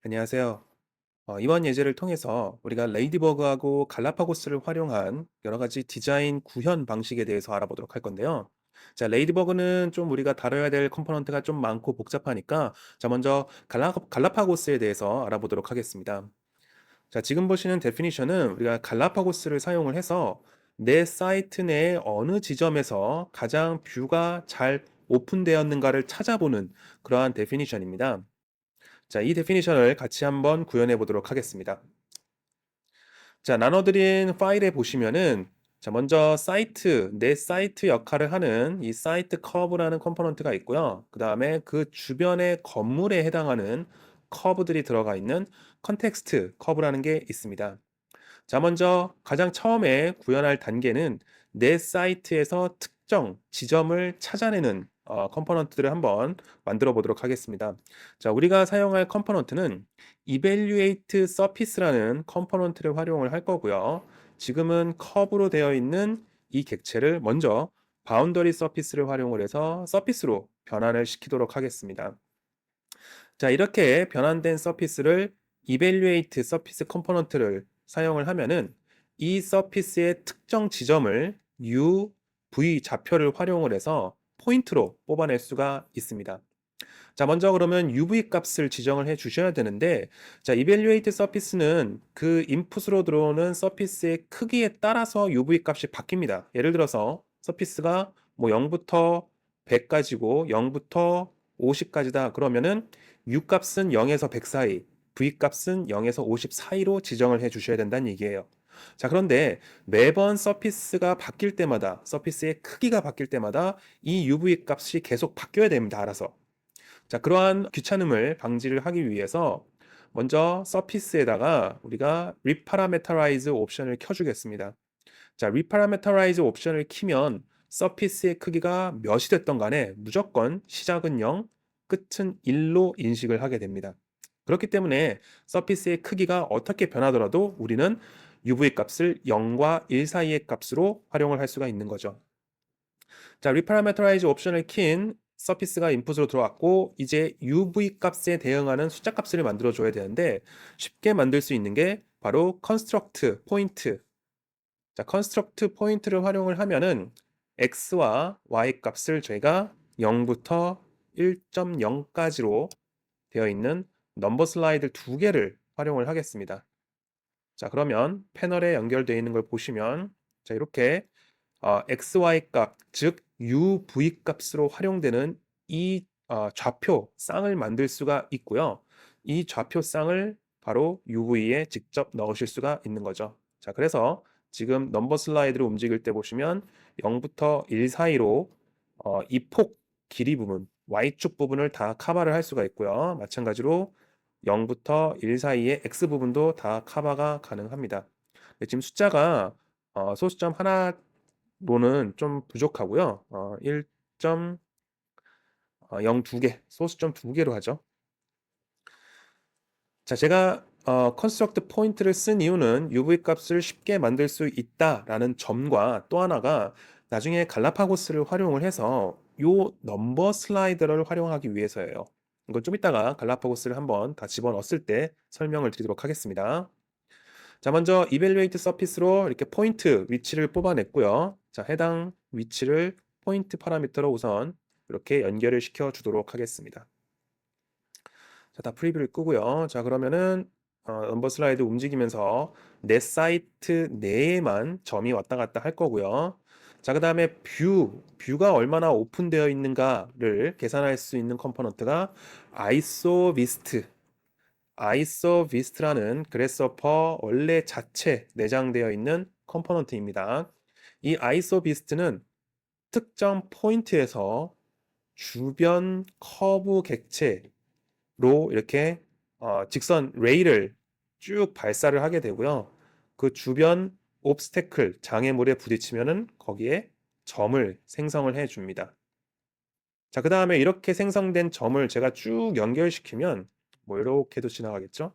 안녕하세요. 이번 예제를 통해서 우리가 레이디버그하고 갈라파고스를 활용한 여러 가지 디자인 구현 방식에 대해서 알아보도록 할 건데요. 자, 레이디버그는 좀 우리가 다뤄야 될 컴포넌트가 좀 많고 복잡하니까 자, 먼저 갈라파고스에 대해서 알아보도록 하겠습니다. 자, 지금 보시는 데피니션은 우리가 갈라파고스를 사용을 해서 내 사이트 내에 어느 지점에서 가장 뷰가 잘 오픈되었는가를 찾아보는 그러한 데피니션입니다. 자, 이 데피니션을 같이 한번 구현해 보도록 하겠습니다. 자, 나눠드린 파일에 보시면은 자, 먼저 내 사이트 역할을 하는 이 사이트 커브라는 컴포넌트가 있고요. 그 다음에 그 주변의 건물에 해당하는 커브들이 들어가 있는 컨텍스트 커브라는 게 있습니다. 자, 먼저 가장 처음에 구현할 단계는 내 사이트에서 특정 지점을 찾아내는 컴포넌트들을 한번 만들어 보도록 하겠습니다. 자, 우리가 사용할 컴포넌트는 evaluate surface라는 컴포넌트를 활용을 할 거고요. 지금은 커브로 되어 있는 이 객체를 먼저 boundary surface를 활용을 해서 surface로 변환을 시키도록 하겠습니다. 자, 이렇게 변환된 surface를 evaluate surface 컴포넌트를 사용을 하면은 이 서피스의 특정 지점을 u, v 좌표를 활용을 해서 포인트로 뽑아낼 수가 있습니다. 자, 먼저 그러면 uv 값을 지정을 해 주셔야 되는데, 자, evaluate surface는 그 인풋으로 들어오는 서피스의 크기에 따라서 uv 값이 바뀝니다. 예를 들어서 서피스가 뭐 0부터 100까지고 0부터 50까지다. 그러면은 u 값은 0에서 100 사이, v 값은 0에서 50 사이로 지정을 해 주셔야 된다는 얘기예요. 자, 그런데 매번 서피스가 바뀔 때마다, 서피스의 크기가 바뀔 때마다 이 UV 값이 계속 바뀌어야 됩니다, 알아서. 자, 그러한 귀찮음을 방지를 하기 위해서 먼저 서피스에다가 우리가 Reparameterize 옵션을 켜주겠습니다. 자, Reparameterize 옵션을 키면 서피스의 크기가 몇이 됐던 간에 무조건 시작은 0, 끝은 1로 인식을 하게 됩니다. 그렇기 때문에 서피스의 크기가 어떻게 변하더라도 우리는 UV 값을 0과 1 사이의 값으로 활용을 할 수가 있는 거죠. 자, Reparameterize 옵션을 킨 서피스가 인풋으로 들어왔고 이제 UV 값에 대응하는 숫자 값을 만들어 줘야 되는데 쉽게 만들 수 있는 게 바로 construct 포인트. 자, construct 포인트를 활용을 하면은 x와 y 값을 저희가 0부터 1.0까지로 되어 있는 넘버 슬라이드 두 개를 활용을 하겠습니다. 자, 그러면 패널에 연결되어 있는 걸 보시면 자, 이렇게 XY 값, 즉 UV 값으로 활용되는 이 좌표 쌍을 만들 수가 있고요. 이 좌표 쌍을 바로 UV에 직접 넣으실 수가 있는 거죠. 자, 그래서 지금 넘버 슬라이드를 움직일 때 보시면 0부터 1 사이로 이 폭 길이 부분, Y축 부분을 다 커버를 할 수가 있고요. 마찬가지로 0부터 1 사이의 X 부분도 다 커버가 가능합니다. 지금 숫자가 소수점 하나로는 좀 부족하고요. 1.0 두 개, 소수점 두 개로 하죠. 자, 제가 construct 포인트를 쓴 이유는 UV 값을 쉽게 만들 수 있다라는 점과 또 하나가 나중에 갈라파고스를 활용을 해서 요 넘버 슬라이더를 활용하기 위해서예요. 이건 좀 이따가 갈라파고스를 한번 다 집어넣었을 때 설명을 드리도록 하겠습니다. 자, 먼저 evaluate surface로 이렇게 포인트 위치를 뽑아냈고요. 자, 해당 위치를 포인트 파라미터로 우선 이렇게 연결을 시켜 주도록 하겠습니다. 자, 다 프리뷰를 끄고요. 자, 그러면은 넘버 슬라이드 움직이면서 내 사이트 내에만 점이 왔다 갔다 할 거고요. 자, 그 다음에 뷰가 얼마나 오픈되어 있는가를 계산할 수 있는 컴포넌트가 ISOVist, ISOVist라는 그래서퍼 원래 자체 내장되어 있는 컴포넌트입니다. 이 ISOVist는 특정 포인트에서 주변 커브 객체 로 이렇게 직선 레일을 쭉 발사를 하게 되고요. 그 주변 옵스테클 장애물에 부딪히면은 거기에 점을 생성을 해 줍니다. 자, 그 다음에 이렇게 생성된 점을 제가 쭉 연결시키면 뭐 이렇게도 지나가겠죠?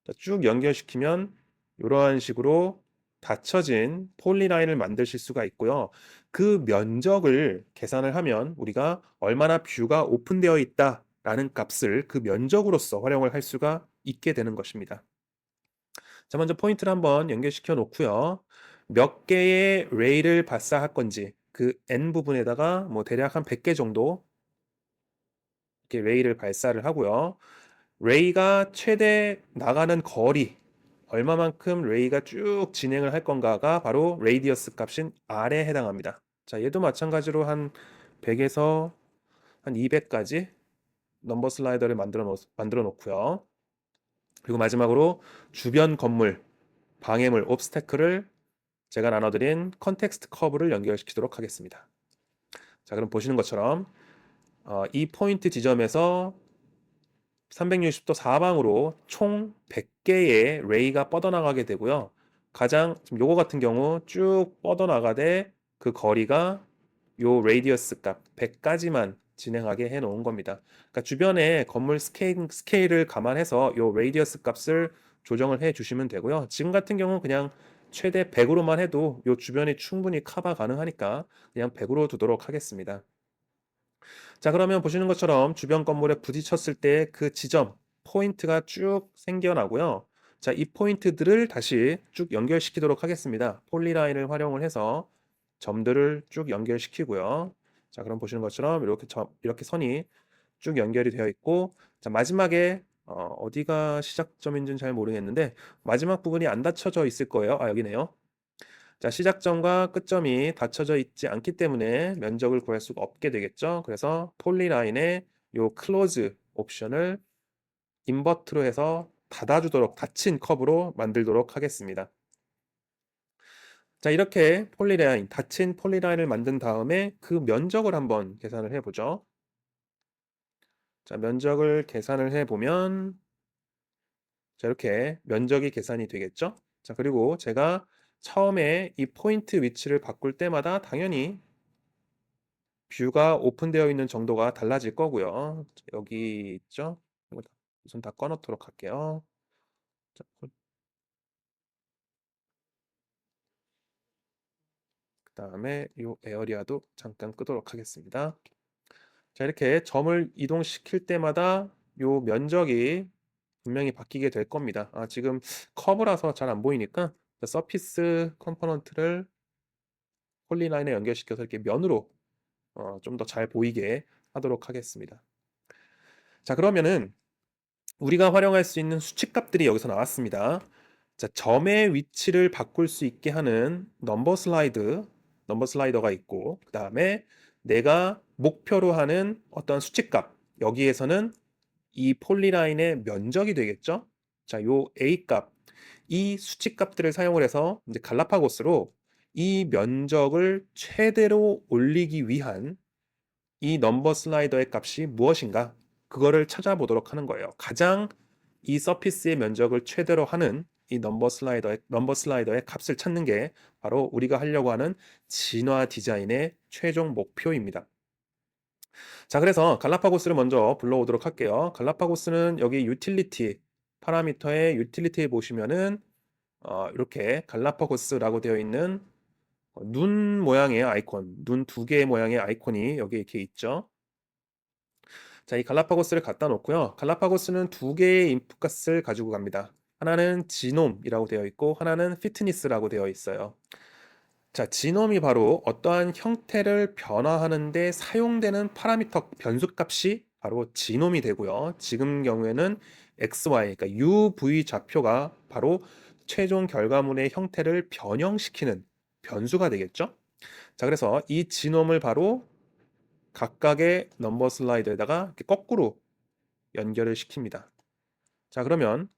자, 쭉 연결시키면 이러한 식으로 닫혀진 폴리라인을 만드실 수가 있고요. 그 면적을 계산을 하면 우리가 얼마나 뷰가 오픈되어 있다 라는 값을 그 면적으로서 활용을 할 수가 있게 되는 것입니다. 자, 먼저 포인트를 한번 연결시켜 놓고요. 몇 개의 레이를 발사할 건지 그 n 부분에다가 뭐 대략 한 100개 정도 이렇게 레이를 발사를 하고요. 레이가 최대 나가는 거리, 얼마만큼 레이가 쭉 진행을 할 건가가 바로 레이디어스 값인 R에 해당합니다. 자, 얘도 마찬가지로 한 100에서 한 200까지 넘버 슬라이더를 만들어 놓고요. 그리고 마지막으로 주변 건물, 방해물, 옵스태클을 제가 나눠드린 컨텍스트 커브를 연결시키도록 하겠습니다. 자, 그럼 보시는 것처럼 이 포인트 지점에서 360도 사방으로 총 100개의 레이가 뻗어나가게 되고요. 가장 지금 요거 같은 경우 쭉 뻗어나가되 그 거리가 요 레이디어스 값 100까지만 진행하게 해 놓은 겁니다. 그러니까 주변에 건물 스케일을 감안해서 요 레이디어스 값을 조정을 해 주시면 되고요. 지금 같은 경우 그냥 최대 100으로만 해도 요 주변이 충분히 커버 가능하니까 그냥 100으로 두도록 하겠습니다. 자, 그러면 보시는 것처럼 주변 건물에 부딪혔을 때 그 지점, 포인트가 쭉 생겨나고요. 자, 이 포인트들을 다시 쭉 연결시키도록 하겠습니다. 폴리라인을 활용을 해서 점들을 쭉 연결시키고요. 자, 그럼 보시는 것처럼 이렇게 선이 쭉 연결이 되어 있고, 자, 마지막에 어디가 시작점인지는 잘 모르겠는데 마지막 부분이 안 닫혀져 있을 거예요. 아, 여기네요. 자, 시작점과 끝점이 닫혀져 있지 않기 때문에 면적을 구할 수가 없게 되겠죠. 그래서 폴리라인의 요 클로즈 옵션을 인버트로 해서 닫아주도록 닫힌 커브로 만들도록 하겠습니다. 자, 이렇게 닫힌 폴리라인을 만든 다음에 그 면적을 한번 계산을 해보죠. 자, 면적을 계산을 해보면 자, 이렇게 면적이 계산이 되겠죠. 자, 그리고 제가 처음에 이 포인트 위치를 바꿀 때마다 당연히 뷰가 오픈되어 있는 정도가 달라질 거고요. 여기 있죠? 이거 우선 다 꺼놓도록 할게요. 자, 그 다음에 이 에어리아도 잠깐 끄도록 하겠습니다. 자, 이렇게 점을 이동시킬 때마다 이 면적이 분명히 바뀌게 될 겁니다. 지금 커브라서 잘 안 보이니까 서피스 컴포넌트를 폴리라인에 연결시켜서 이렇게 면으로 좀 더 잘 보이게 하도록 하겠습니다. 자, 그러면은 우리가 활용할 수 있는 수치값들이 여기서 나왔습니다. 자, 점의 위치를 바꿀 수 있게 하는 넘버 슬라이더가 있고, 그 다음에 내가 목표로 하는 어떤 수치값, 여기에서는 이 폴리라인의 면적이 되겠죠? 자, 요 A 값, 이 수치값들을 사용을 해서 이제 갈라파고스로 이 면적을 최대로 올리기 위한 이 넘버 슬라이더의 값이 무엇인가? 그거를 찾아보도록 하는 거예요. 가장 이 서피스의 면적을 최대로 하는 이 넘버 슬라이더의 값을 찾는 게 바로 우리가 하려고 하는 진화 디자인의 최종 목표입니다. 자, 그래서 갈라파고스를 먼저 불러오도록 할게요. 갈라파고스는 여기 유틸리티 파라미터의 유틸리티에 보시면은 이렇게 갈라파고스라고 되어 있는 눈 모양의 아이콘, 눈 두 개의 모양의 아이콘이 여기 이렇게 있죠. 자, 이 갈라파고스를 갖다 놓고요. 갈라파고스는 두 개의 인풋 값을 가지고 갑니다. 하나는 지놈이라고 되어 있고 하나는 피트니스라고 되어 있어요. 자, 지놈이 바로 어떠한 형태를 변화하는 데 사용되는 파라미터 변수값이 바로 지놈이 되고요. 지금 경우에는 XY, 그러니까 UV 좌표가 바로 최종 결과물의 형태를 변형시키는 변수가 되겠죠. 자, 그래서 이 지놈을 바로 각각의 넘버 슬라이드에다가 이렇게 거꾸로 연결을 시킵니다. 자, 그러면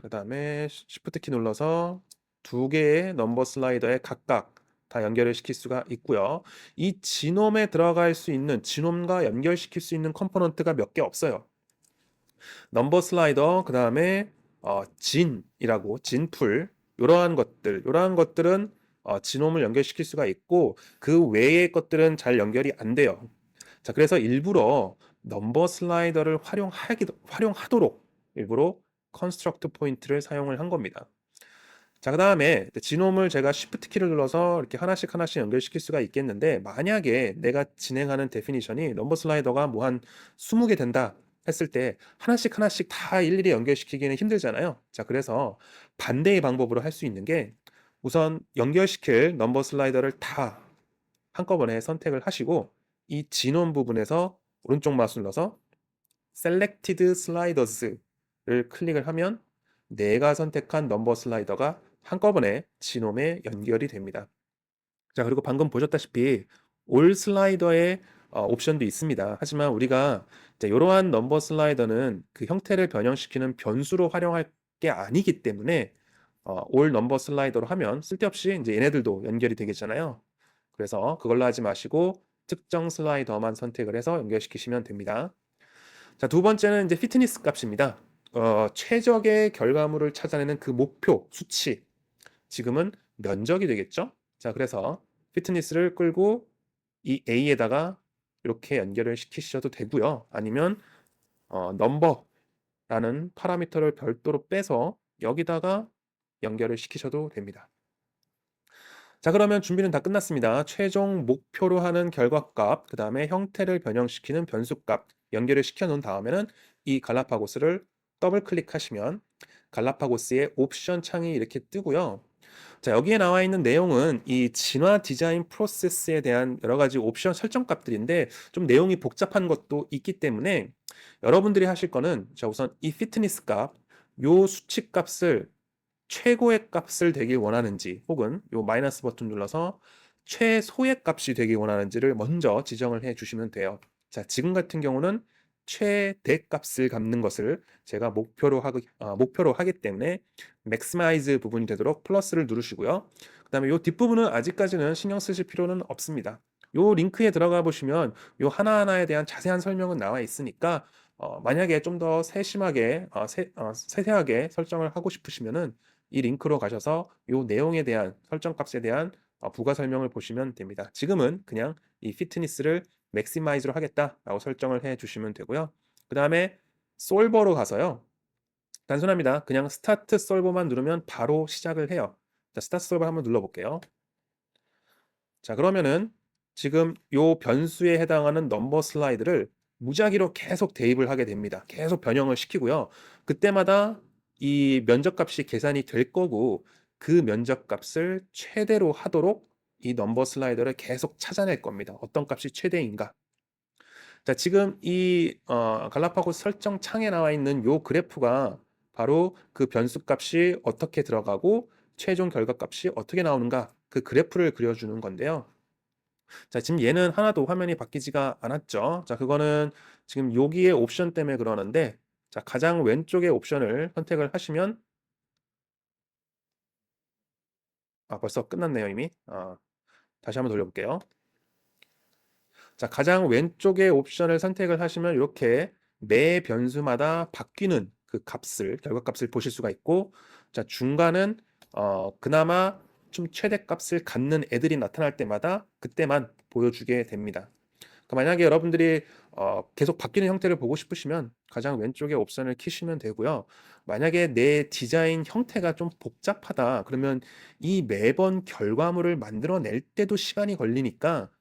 그 다음에 Shift 키 눌러서 두 개의 넘버 슬라이더에 각각 다 연결을 시킬 수가 있고요. 이 지놈에 들어갈 수 있는 지놈과 연결시킬 수 있는 컴포넌트가 몇 개 없어요. 넘버 슬라이더, 그 다음에 진이라고 진풀 이러한 것들은 지놈을 연결시킬 수가 있고 그 외의 것들은 잘 연결이 안 돼요. 자, 그래서 일부러 넘버 슬라이더를 활용하도록 일부러 컨스트럭트 포인트를 사용을 한 겁니다. 자, 그다음에 지놈을 제가 Shift 키를 눌러서 이렇게 하나씩 하나씩 연결시킬 수가 있겠는데, 만약에 내가 진행하는 데피니션이 넘버 슬라이더가 뭐 한 20개 된다 했을 때 하나씩 하나씩 다 일일이 연결시키기는 힘들잖아요. 자, 그래서 반대의 방법으로 할 수 있는 게, 우선 연결시킬 넘버 슬라이더를 다 한꺼번에 선택을 하시고, 이 진원 부분에서 오른쪽 마우스 눌러서 Selected Sliders를 클릭을 하면 내가 선택한 넘버 슬라이더가 한꺼번에 지놈에 연결이 됩니다. 자, 그리고 방금 보셨다시피 올 슬라이더의 옵션도 있습니다. 하지만 우리가 이러한 넘버 슬라이더는 그 형태를 변형시키는 변수로 활용할 게 아니기 때문에 올 넘버 슬라이더로 하면 쓸데없이 이제 얘네들도 연결이 되겠잖아요. 그래서 그걸로 하지 마시고 특정 슬라이더만 선택을 해서 연결시키시면 됩니다. 자, 두 번째는 이제 피트니스 값입니다. 최적의 결과물을 찾아내는 그 목표 수치, 지금은 면적이 되겠죠. 자, 그래서 피트니스를 끌고 이 A에다가 이렇게 연결을 시키셔도 되고요. 아니면 넘버라는 파라미터를 별도로 빼서 여기다가 연결을 시키셔도 됩니다. 자, 그러면 준비는 다 끝났습니다. 최종 목표로 하는 결과값, 그 다음에 형태를 변형시키는 변수값 연결을 시켜 놓은 다음에는 이 갈라파고스를 더블 클릭하시면 갈라파고스의 옵션 창이 이렇게 뜨고요. 자, 여기에 나와 있는 내용은 이 진화 디자인 프로세스에 대한 여러 가지 옵션 설정 값들인데, 좀 내용이 복잡한 것도 있기 때문에 여러분들이 하실 거는, 자, 우선 이 피트니스 값, 요 수치 값을 최고의 값을 되길 원하는지, 혹은 요 마이너스 버튼 눌러서 최소의 값이 되길 원하는지를 먼저 지정을 해 주시면 돼요. 자, 지금 같은 경우는 최대 값을 갖는 것을 제가 목표로 하기 때문에 maximize 부분이 되도록 플러스를 누르시고요. 그 다음에 요 뒷부분은 아직까지는 신경 쓰실 필요는 없습니다. 요 링크에 들어가 보시면 요 하나하나에 대한 자세한 설명은 나와 있으니까, 만약에 좀 더 세심하게 세세하게 설정을 하고 싶으시면은 이 링크로 가셔서 이 내용에 대한 설정 값에 대한 부가 설명을 보시면 됩니다. 지금은 그냥 이 피트니스를 맥시마이즈로 하겠다라고 설정을 해 주시면 되고요. 그 다음에 솔버로 가서요. 단순합니다. 그냥 스타트 솔버만 누르면 바로 시작을 해요. 자, 스타트 솔버 한번 눌러볼게요. 자, 그러면은 지금 요 변수에 해당하는 넘버 슬라이드를 무작위로 계속 대입을 하게 됩니다. 계속 변형을 시키고요. 그때마다 이 면적값이 계산이 될 거고, 그 면적값을 최대로 하도록 이 넘버 슬라이더를 계속 찾아낼 겁니다. 어떤 값이 최대인가. 자, 지금 이 갈라파고스 설정 창에 나와 있는 요 그래프가 바로 그 변수값이 어떻게 들어가고 최종 결과값이 어떻게 나오는가, 그 그래프를 그려주는 건데요. 자, 지금 얘는 하나도 화면이 바뀌지가 않았죠. 자, 그거는 지금 여기에 옵션 때문에 그러는데, 자, 가장 왼쪽의 옵션을 선택을 하시면, 벌써 끝났네요, 이미. 다시 한번 돌려볼게요. 자, 가장 왼쪽의 옵션을 선택을 하시면 이렇게 매 변수마다 바뀌는 그 값을, 결과값을 보실 수가 있고, 자, 중간은 그나마 좀 최대값을 갖는 애들이 나타날 때마다 그때만 보여주게 됩니다. 만약에 여러분들이 계속 바뀌는 형태를 보고 싶으시면 가장 왼쪽에 옵션을 키시면 되고요. 만약에 내 디자인 형태가 좀 복잡하다 그러면 이 매번 결과물을 만들어낼 때도 시간이 걸리니까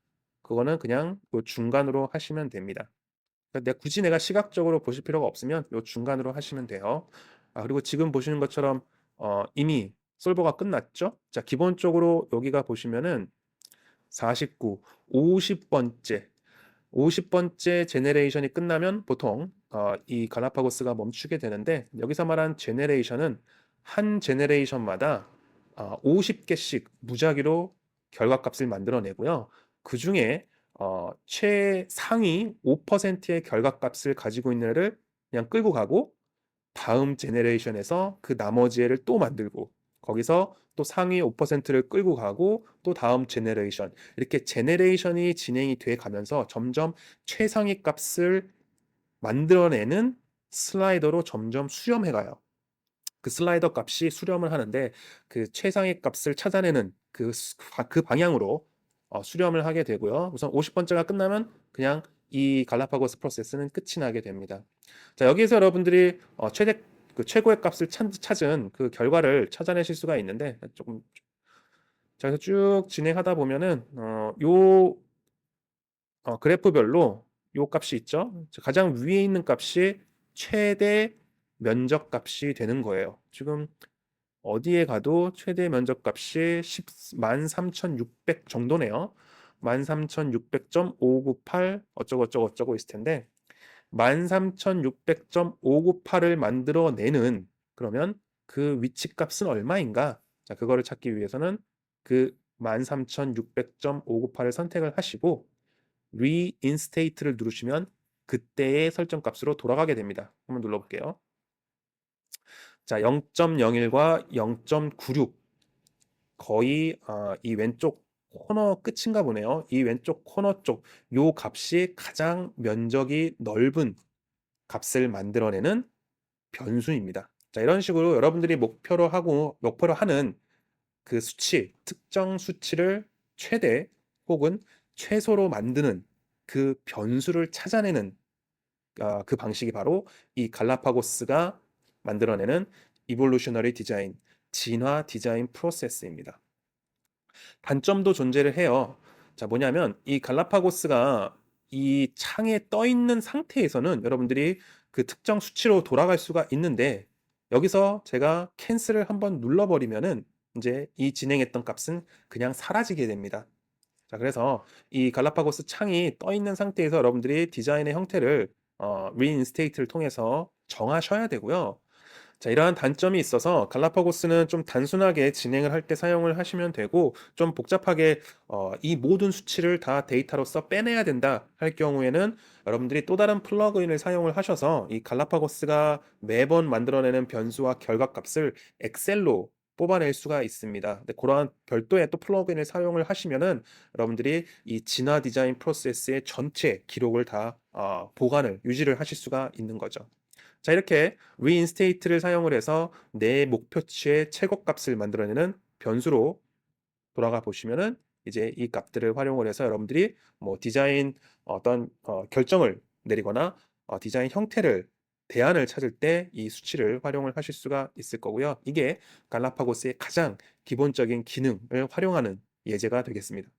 그거는 그냥 요 중간으로 하시면 됩니다. 그러니까 굳이 내가 시각적으로 보실 필요가 없으면 요 중간으로 하시면 돼요. 그리고 지금 보시는 것처럼 이미 솔버가 끝났죠? 자, 기본적으로 여기가 보시면은 49, 50번째 제네레이션이 끝나면 보통 이 갈라파고스가 멈추게 되는데, 여기서 말한 제네레이션은 한 제네레이션마다 50개씩 무작위로 결과값을 만들어내고요. 그 중에 최상위 5%의 결과값을 가지고 있는 애를 그냥 끌고 가고, 다음 제네레이션에서 그 나머지 애를 또 만들고, 거기서 또 상위 5%를 끌고 가고, 또 다음 제네레이션, 이렇게 제네레이션이 진행이 돼 가면서 점점 최상위 값을 만들어내는 슬라이더로 점점 수렴해 가요. 그 슬라이더 값이 수렴을 하는데, 그 최상위 값을 찾아내는 그 방향으로 수렴을 하게 되고요. 우선 50번째가 끝나면 그냥 이 갈라파고스 프로세스는 끝이 나게 됩니다. 자, 여기에서 여러분들이 최대 그 최고의 값을 찾은 그 결과를 찾아내실 수가 있는데 조금 자, 그래서 쭉 진행하다 보면은 요 그래프별로 요 값이 있죠. 가장 위에 있는 값이 최대 면적 값이 되는 거예요. 지금 어디에 가도 최대 면적 값이 13,600 정도네요. 13,600.598 어쩌고 어쩌고 어쩌고 있을 텐데 13,600.598을 만들어내는 그러면 그 위치 값은 얼마인가? 자, 그거를 찾기 위해서는 그 13,600.598을 선택을 하시고 reinstate를 누르시면 그때의 설정 값으로 돌아가게 됩니다. 한번 눌러볼게요. 자, 0.01과 0.96 거의 이 왼쪽 코너 끝인가 보네요. 이 왼쪽 코너 쪽 요 값이 가장 면적이 넓은 값을 만들어내는 변수입니다. 자, 이런 식으로 여러분들이 목표로 하는 그 수치, 특정 수치를 최대 혹은 최소로 만드는 그 변수를 찾아내는 그 방식이 바로 이 갈라파고스가 만들어내는 이볼루셔너리 디자인, 진화 디자인 프로세스입니다. 단점도 존재를 해요. 자, 뭐냐면 이 갈라파고스가 이 창에 떠 있는 상태에서는 여러분들이 그 특정 수치로 돌아갈 수가 있는데 여기서 제가 캔슬을 한번 눌러버리면은 이제 이 진행했던 값은 그냥 사라지게 됩니다. 자, 그래서 이 갈라파고스 창이 떠 있는 상태에서 여러분들이 디자인의 형태를 reinstate를 통해서 정하셔야 되고요. 자, 이러한 단점이 있어서 갈라파고스는 좀 단순하게 진행을 할 때 사용을 하시면 되고 좀 복잡하게 이 모든 수치를 다 데이터로서 빼내야 된다 할 경우에는 여러분들이 또 다른 플러그인을 사용을 하셔서 이 갈라파고스가 매번 만들어내는 변수와 결과값을 엑셀로 뽑아낼 수가 있습니다. 근데 그러한 별도의 또 플러그인을 사용을 하시면은 여러분들이 이 진화 디자인 프로세스의 전체 기록을 다 보관을 유지를 하실 수가 있는 거죠. 자, 이렇게 reinstate를 사용을 해서 내 목표치의 최고값을 만들어내는 변수로 돌아가 보시면은 이제 이 값들을 활용을 해서 여러분들이 뭐 디자인 어떤 결정을 내리거나 디자인 형태를 대안을 찾을 때 이 수치를 활용을 하실 수가 있을 거고요. 이게 갈라파고스의 가장 기본적인 기능을 활용하는 예제가 되겠습니다.